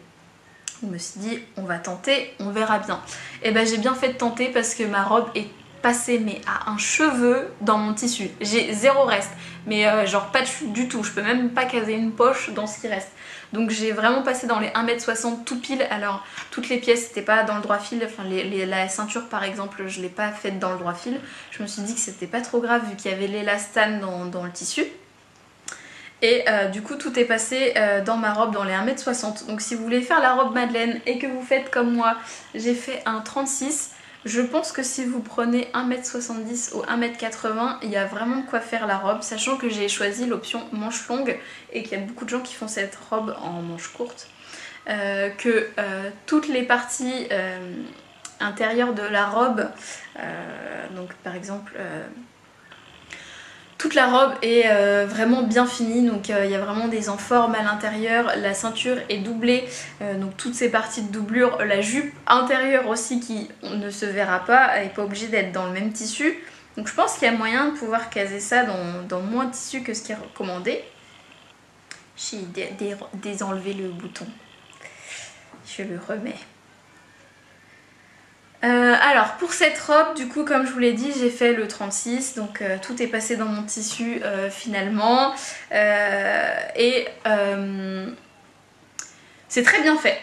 Je me suis dit on va tenter, on verra bien. Et j'ai bien fait de tenter parce que ma robe est passée mais à un cheveu dans mon tissu. J'ai zéro reste, mais genre pas du tout, je peux même pas caser une poche dans ce qui reste. Donc j'ai vraiment passé dans les 1,60 m tout pile. Alors toutes les pièces n'étaient pas dans le droit fil, enfin la ceinture par exemple je l'ai pas faite dans le droit fil. Je me suis dit que c'était pas trop grave vu qu'il y avait l'élastane dans le tissu. Et du coup tout est passé dans ma robe dans les 1,60 m. Donc si vous voulez faire la robe Madeleine et que vous faites comme moi, j'ai fait un 36. Je pense que si vous prenez 1,70 m ou 1,80 m, il y a vraiment de quoi faire la robe, sachant que j'ai choisi l'option manche longue et qu'il y a beaucoup de gens qui font cette robe en manche courte. Toutes les parties intérieure de la robe. Donc par exemple toute la robe est vraiment bien finie, donc il y a vraiment des enformes à l'intérieur, la ceinture est doublée, donc toutes ces parties de doublure, la jupe intérieure aussi qui ne se verra pas, elle n'est pas obligée d'être dans le même tissu. Donc je pense qu'il y a moyen de pouvoir caser ça dans moins de tissu que ce qui est recommandé. J'ai désenlevé le bouton, je le remets. Alors pour cette robe, du coup comme je vous l'ai dit, j'ai fait le 36, donc tout est passé dans mon tissu finalement, et c'est très bien fait.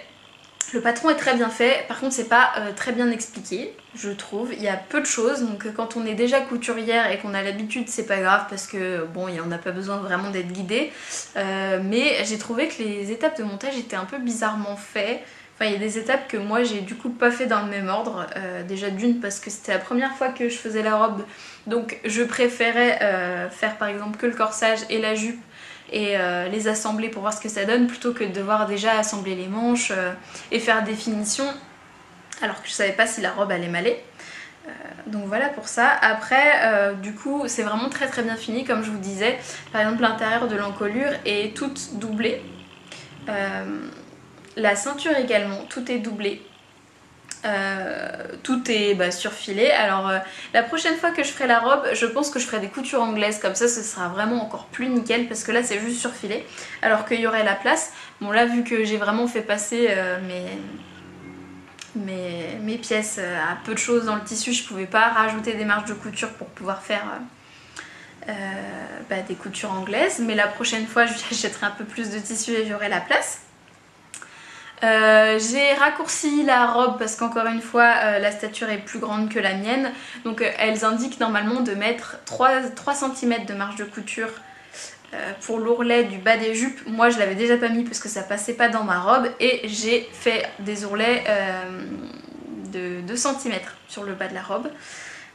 Le patron est très bien fait, par contre c'est pas très bien expliqué, je trouve. Il y a peu de choses, donc quand on est déjà couturière et qu'on a l'habitude, c'est pas grave parce que bon, on n'a pas besoin vraiment d'être guidé. Mais j'ai trouvé que les étapes de montage étaient un peu bizarrement faites. Enfin, il y a des étapes que moi j'ai du coup pas fait dans le même ordre. Déjà d'une parce que c'était la première fois que je faisais la robe, donc je préférais faire par exemple que le corsage et la jupe et les assembler pour voir ce que ça donne plutôt que de devoir déjà assembler les manches et faire des finitions alors que je savais pas si la robe allait m'aller. Donc voilà pour ça. Après du coup c'est vraiment très très bien fini comme je vous disais. Par exemple l'intérieur de l'encolure est toute doublée. La ceinture également, tout est doublé. Tout est surfilé. Alors la prochaine fois que je ferai la robe, je pense que je ferai des coutures anglaises, comme ça ce sera vraiment encore plus nickel parce que là c'est juste surfilé alors qu'il y aurait la place. Bon là vu que j'ai vraiment fait passer mes pièces à peu de choses dans le tissu, je pouvais pas rajouter des marges de couture pour pouvoir faire des coutures anglaises, mais la prochaine fois j'achèterai un peu plus de tissu et j'aurai la place. J'ai raccourci la robe parce qu'encore une fois la stature est plus grande que la mienne, donc elles indiquent normalement de mettre 3 cm de marge de couture pour l'ourlet du bas des jupes. Moi je l'avais déjà pas mis parce que ça passait pas dans ma robe et j'ai fait des ourlets de 2 cm sur le bas de la robe.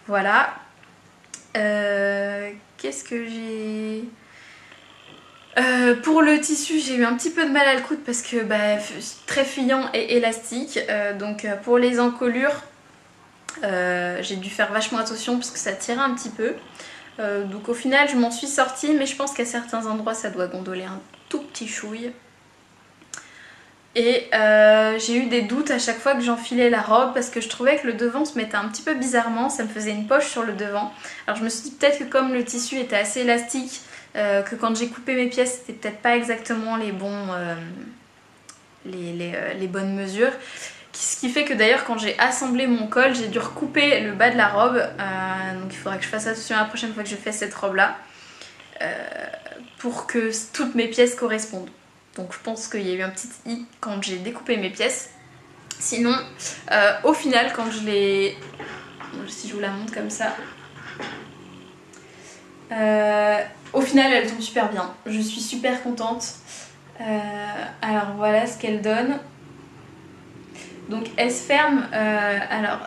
Voilà. Qu'est-ce que j'ai... pour le tissu j'ai eu un petit peu de mal à le coudre parce que très fuyant et élastique, donc pour les encolures j'ai dû faire vachement attention parce que ça tirait un petit peu, donc au final je m'en suis sortie, mais je pense qu'à certains endroits ça doit gondoler un tout petit chouille. Et j'ai eu des doutes à chaque fois que j'enfilais la robe parce que je trouvais que le devant se mettait un petit peu bizarrement, ça me faisait une poche sur le devant. Alors je me suis dit peut-être que comme le tissu était assez élastique, que quand j'ai coupé mes pièces c'était peut-être pas exactement les bonnes mesures, ce qui fait que d'ailleurs quand j'ai assemblé mon col j'ai dû recouper le bas de la robe, donc il faudra que je fasse attention la prochaine fois que je fais cette robe là pour que toutes mes pièces correspondent. Donc je pense qu'il y a eu un petit i quand j'ai découpé mes pièces. Sinon au final quand je les... si je vous la montre comme ça, au final elle tombe super bien, je suis super contente. Alors voilà ce qu'elle donne. Donc elle se ferme, alors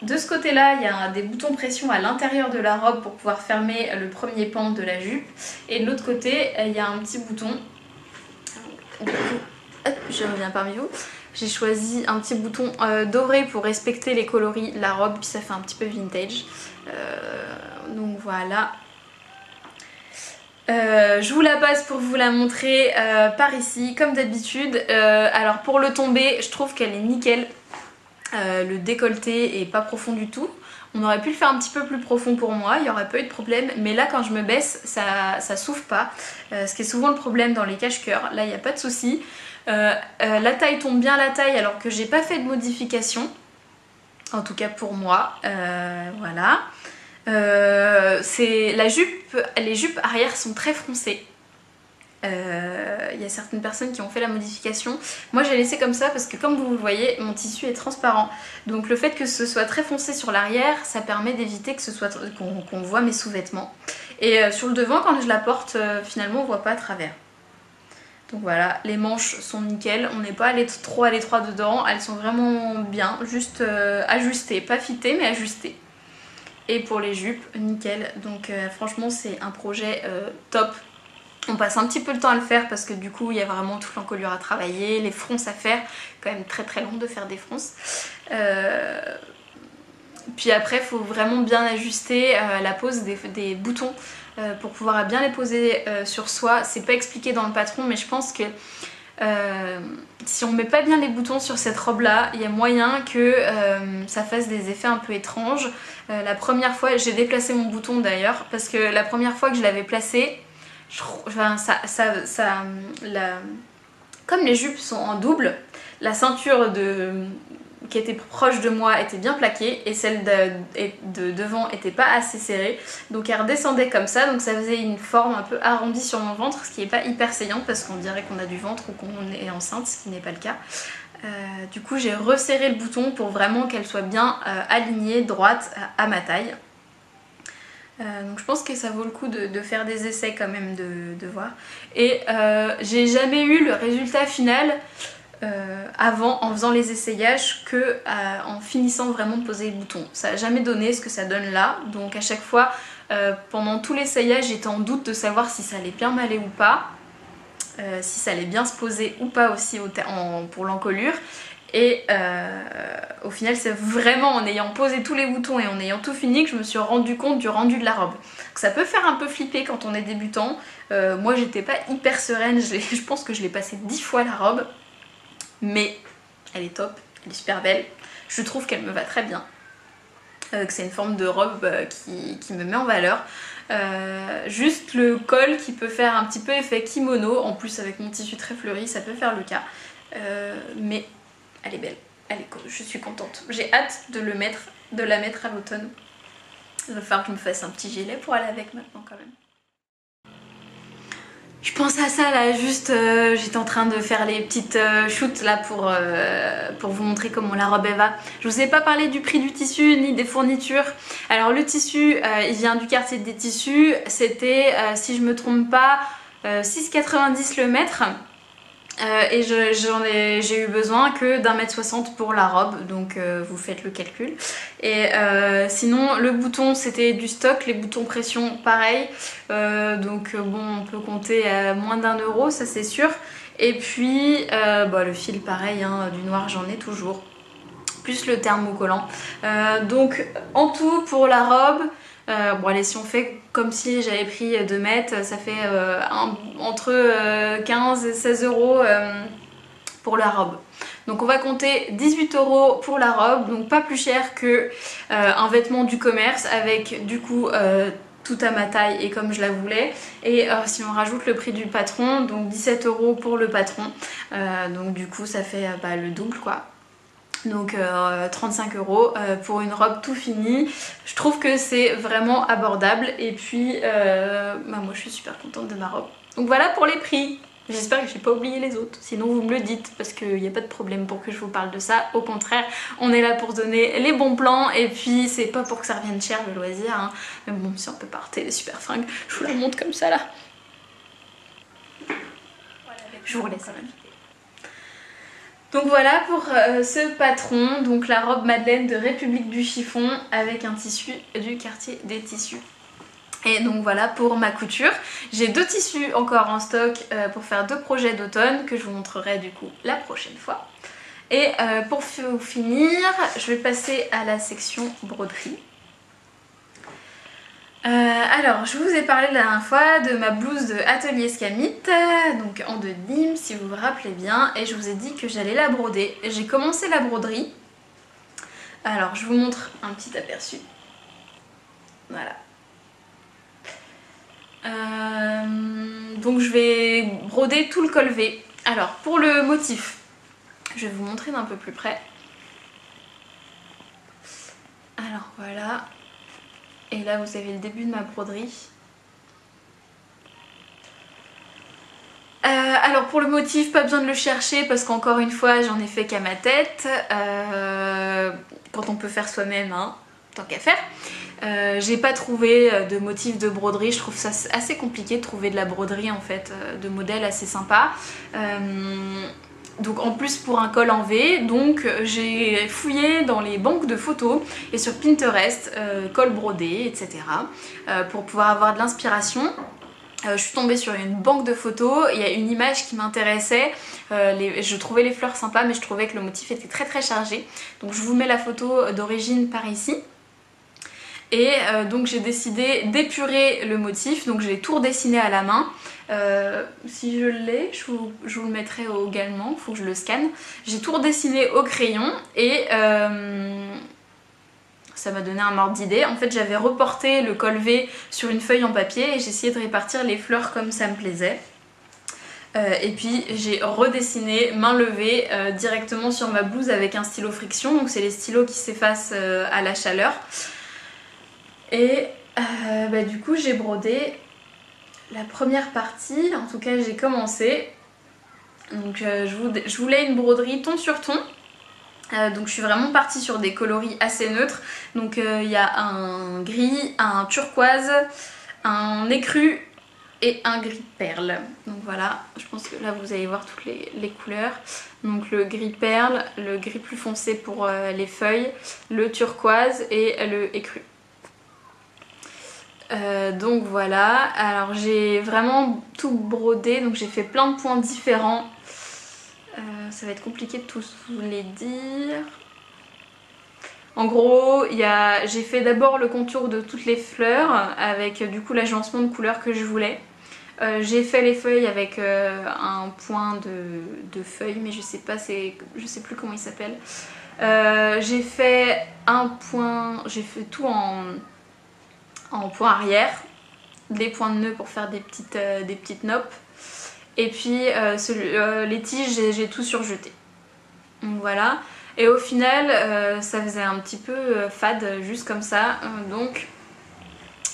de ce côté là il y a des boutons pression à l'intérieur de la robe pour pouvoir fermer le premier pan de la jupe, et de l'autre côté il y a un petit bouton. Du coup, hop, je reviens parmi vous. J'ai choisi un petit bouton doré pour respecter les coloris de la robe, puis ça fait un petit peu vintage. Donc voilà. Je vous la passe pour vous la montrer par ici comme d'habitude. Alors pour le tombé je trouve qu'elle est nickel, le décolleté est pas profond du tout. On aurait pu le faire un petit peu plus profond pour moi, il n'y aurait pas eu de problème, mais là quand je me baisse ça s'ouvre pas, ce qui est souvent le problème dans les cache-cœurs. Là il n'y a pas de souci. La taille tombe bien la taille alors que j'ai pas fait de modification, en tout cas pour moi. Voilà. La jupe, les jupes arrière sont très froncées. Il y a certaines personnes qui ont fait la modification. Moi j'ai laissé comme ça parce que comme vous le voyez mon tissu est transparent, donc le fait que ce soit très foncé sur l'arrière ça permet d'éviter que ce soit qu'on voit mes sous-vêtements, et sur le devant quand je la porte finalement on voit pas à travers. Donc voilà, les manches sont nickel, on n'est pas allé trop à l'étroit dedans, elles sont vraiment bien, juste ajustées, pas fitées mais ajustées. Et pour les jupes, nickel, donc franchement c'est un projet top. On passe un petit peu le temps à le faire parce que du coup il y a vraiment toute l'encolure à travailler, les fronces à faire, quand même très très long de faire des fronces. Puis après il faut vraiment bien ajuster la pose des boutons pour pouvoir bien les poser sur soi. C'est pas expliqué dans le patron, mais je pense que si on met pas bien les boutons sur cette robe là, il y a moyen que ça fasse des effets un peu étranges. La première fois, j'ai déplacé mon bouton d'ailleurs, parce que la première fois que je l'avais placé, comme les jupes sont en double, la ceinture qui était proche de moi était bien plaquée et celle de devant était pas assez serrée, donc elle redescendait comme ça, donc ça faisait une forme un peu arrondie sur mon ventre, ce qui n'est pas hyper saillant parce qu'on dirait qu'on a du ventre ou qu'on est enceinte, ce qui n'est pas le cas. Du coup j'ai resserré le bouton pour vraiment qu'elle soit bien alignée, droite à ma taille. Donc je pense que ça vaut le coup de faire des essais quand même, de voir. Et j'ai jamais eu le résultat final avant en faisant les essayages que en finissant vraiment de poser les boutons. Ça n'a jamais donné ce que ça donne là, donc à chaque fois pendant tout l'essayage j'étais en doute de savoir si ça allait bien m'aller ou pas, si ça allait bien se poser ou pas aussi pour l'encolure. Et au final c'est vraiment en ayant posé tous les boutons et en ayant tout fini que je me suis rendu compte du rendu de la robe. Donc ça peut faire un peu flipper quand on est débutant. Moi j'étais pas hyper sereine, je pense que je l'ai passé 10 fois la robe. Mais elle est top, elle est super belle. Je trouve qu'elle me va très bien. Que c'est une forme de robe qui me met en valeur. Juste le col qui peut faire un petit peu effet kimono. En plus avec mon tissu très fleuri ça peut faire le cas. Mais elle est belle, je suis contente. J'ai hâte de la mettre à l'automne. Il va falloir que je me fasse un petit gilet pour aller avec maintenant quand même. Je pense à ça là, juste j'étais en train de faire les petites shoots là pour vous montrer comment la robe elle va. Je vous ai pas parlé du prix du tissu ni des fournitures. Alors le tissu, il vient du quartier des tissus, c'était si je me trompe pas 6,90 le mètre. Et j'ai eu besoin que d'1,60 m pour la robe, donc vous faites le calcul. Et sinon le bouton c'était du stock, les boutons pression pareil, donc bon on peut compter à moins d'1 €, ça c'est sûr. Et puis le fil pareil, hein, du noir j'en ai toujours, plus le thermocollant. Donc en tout pour la robe, bon allez, si on fait comme si j'avais pris 2 mètres, ça fait entre 15 et 16 € pour la robe. Donc on va compter 18 € pour la robe, donc pas plus cher que un vêtement du commerce avec du coup tout à ma taille et comme je la voulais. Et si on rajoute le prix du patron, donc 17 € pour le patron, donc du coup ça fait le double quoi. Donc 35 € pour une robe tout finie. Je trouve que c'est vraiment abordable et puis moi je suis super contente de ma robe. Donc voilà pour les prix. J'espère que j'ai pas oublié les autres, sinon vous me le dites parce qu'il n'y a pas de problème pour que je vous parle de ça. Au contraire, on est là pour donner les bons plans et puis c'est pas pour que ça revienne cher le loisir, hein. Mais bon, si on peut partir des super fringues, je vous la montre comme ça là. Je vous laisse. Donc voilà pour ce patron, donc la robe Madeleine de République du Chiffon avec un tissu du quartier des tissus. Et donc voilà pour ma couture. J'ai 2 tissus encore en stock pour faire 2 projets d'automne que je vous montrerai du coup la prochaine fois. Et pour finir, je vais passer à la section broderie. Alors, je vous ai parlé la dernière fois de ma blouse de Atelier Scamit, donc en denim si vous vous rappelez bien, et je vous ai dit que j'allais la broder. J'ai commencé la broderie. Alors, je vous montre un petit aperçu. Voilà. Donc je vais broder tout le col V. Alors, pour le motif, je vais vous montrer d'un peu plus près. Alors voilà. Et là vous avez le début de ma broderie. Alors pour le motif, pas besoin de le chercher parce qu'encore une fois j'en ai fait qu'à ma tête. Quand on peut faire soi-même, hein, tant qu'à faire. J'ai pas trouvé de motif de broderie, je trouve ça assez compliqué de trouver de la broderie en fait, de modèles assez sympas. Donc en plus pour un col en V, donc j'ai fouillé dans les banques de photos et sur Pinterest, col brodé, etc. Pour pouvoir avoir de l'inspiration. Je suis tombée sur une banque de photos, il y a une image qui m'intéressait, je trouvais les fleurs sympas mais je trouvais que le motif était très chargé. Donc je vous mets la photo d'origine par ici. Et donc j'ai décidé d'épurer le motif, donc j'ai tout redessiné à la main. Si je l'ai, je vous le mettrai également, il faut que je le scanne. J'ai tout redessiné au crayon et ça m'a donné un ordre d'idée. En fait j'avais reporté le col V sur une feuille en papier et j'ai essayé de répartir les fleurs comme ça me plaisait. Et puis j'ai redessiné main levée directement sur ma blouse avec un stylo friction, donc c'est les stylos qui s'effacent à la chaleur. Et du coup j'ai brodé la première partie, en tout cas j'ai commencé. Donc je voulais une broderie ton sur ton. Donc je suis vraiment partie sur des coloris assez neutres. Donc il y a un gris, un turquoise, un écru et un gris perle. Donc voilà, je pense que là vous allez voir toutes les couleurs. Donc le gris perle, le gris plus foncé pour les feuilles, le turquoise et le écru. Donc voilà, alors j'ai vraiment tout brodé, donc j'ai fait plein de points différents. Ça va être compliqué de tous vous les dire. En gros, j'ai fait d'abord le contour de toutes les fleurs avec du coup l'agencement de couleurs que je voulais. J'ai fait les feuilles avec un point de feuilles, mais je sais plus comment il s'appelle. J'ai fait tout en point arrière, des points de nœud pour faire des petites noppes. Et puis les tiges, j'ai tout surjeté. Donc voilà. Et au final, ça faisait un petit peu fade, juste comme ça. Donc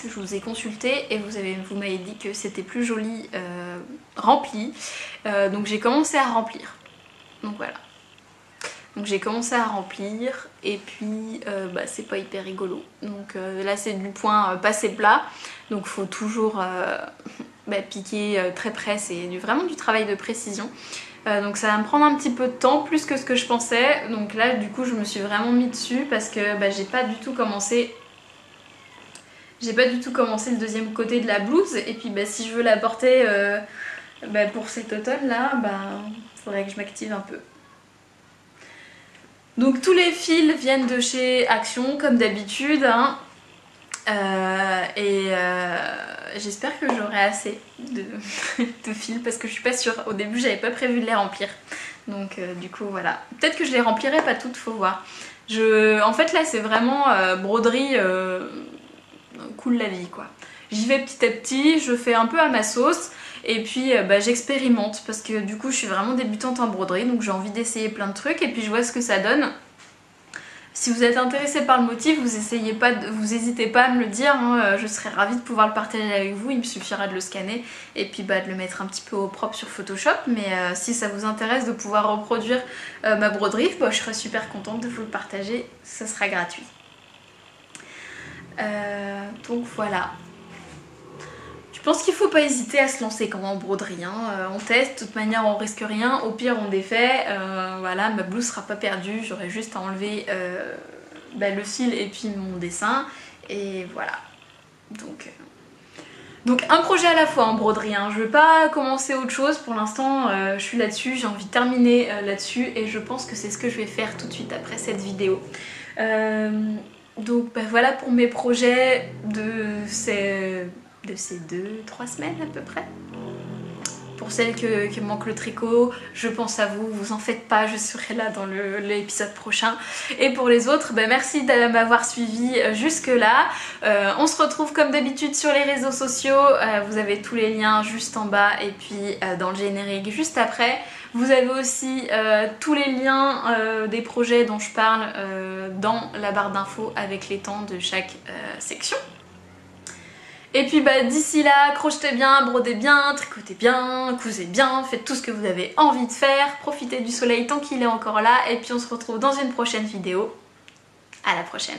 je vous ai consulté et vous m'avez dit que c'était plus joli rempli. Donc j'ai commencé à remplir. Donc voilà. Donc j'ai commencé à remplir et puis c'est pas hyper rigolo. Donc là c'est du point passé plat. Donc faut toujours piquer très près. C'est vraiment du travail de précision. Donc ça va me prendre un petit peu de temps, plus que ce que je pensais. Donc là du coup je me suis vraiment mis dessus parce que j'ai pas du tout commencé. J'ai pas du tout commencé le deuxième côté de la blouse. Et puis si je veux la porter pour cet automne là, faudrait que je m'active un peu. Donc tous les fils viennent de chez Action comme d'habitude hein. J'espère que j'aurai assez de fils parce que je suis pas sûre. Au début j'avais pas prévu de les remplir. Donc du coup voilà. Peut-être que je les remplirai pas toutes, faut voir. En fait là c'est vraiment broderie cool la vie quoi. J'y vais petit à petit, je fais un peu à ma sauce. Et puis j'expérimente parce que du coup je suis vraiment débutante en broderie, donc j'ai envie d'essayer plein de trucs et puis je vois ce que ça donne. Si vous êtes intéressé par le motif, vous n'hésitez pas à me le dire, hein, je serais ravie de pouvoir le partager avec vous, il me suffira de le scanner et puis de le mettre un petit peu au propre sur Photoshop. Mais si ça vous intéresse de pouvoir reproduire ma broderie, je serais super contente de vous le partager, ça sera gratuit. Donc voilà. Je pense qu'il faut pas hésiter à se lancer quand même en broderie, hein. On teste, de toute manière on risque rien, au pire on défait, voilà, ma blouse sera pas perdue, j'aurai juste à enlever le fil et puis mon dessin, et voilà. Donc un projet à la fois en broderie, hein. Je vais pas commencer autre chose pour l'instant, je suis là-dessus, j'ai envie de terminer là-dessus et je pense que c'est ce que je vais faire tout de suite après cette vidéo. Donc voilà pour mes projets de ces 2-3 semaines à peu près. Pour celles qui manquent le tricot, je pense à vous, vous en faites pas, je serai là dans l'épisode prochain. Et pour les autres, merci de m'avoir suivi jusque là. On se retrouve comme d'habitude sur les réseaux sociaux, vous avez tous les liens juste en bas et puis dans le générique juste après. Vous avez aussi tous les liens des projets dont je parle dans la barre d'infos avec les temps de chaque section. Et puis d'ici là, crochetez bien, brodez bien, tricotez bien, cousez bien, faites tout ce que vous avez envie de faire, profitez du soleil tant qu'il est encore là et puis on se retrouve dans une prochaine vidéo. À la prochaine!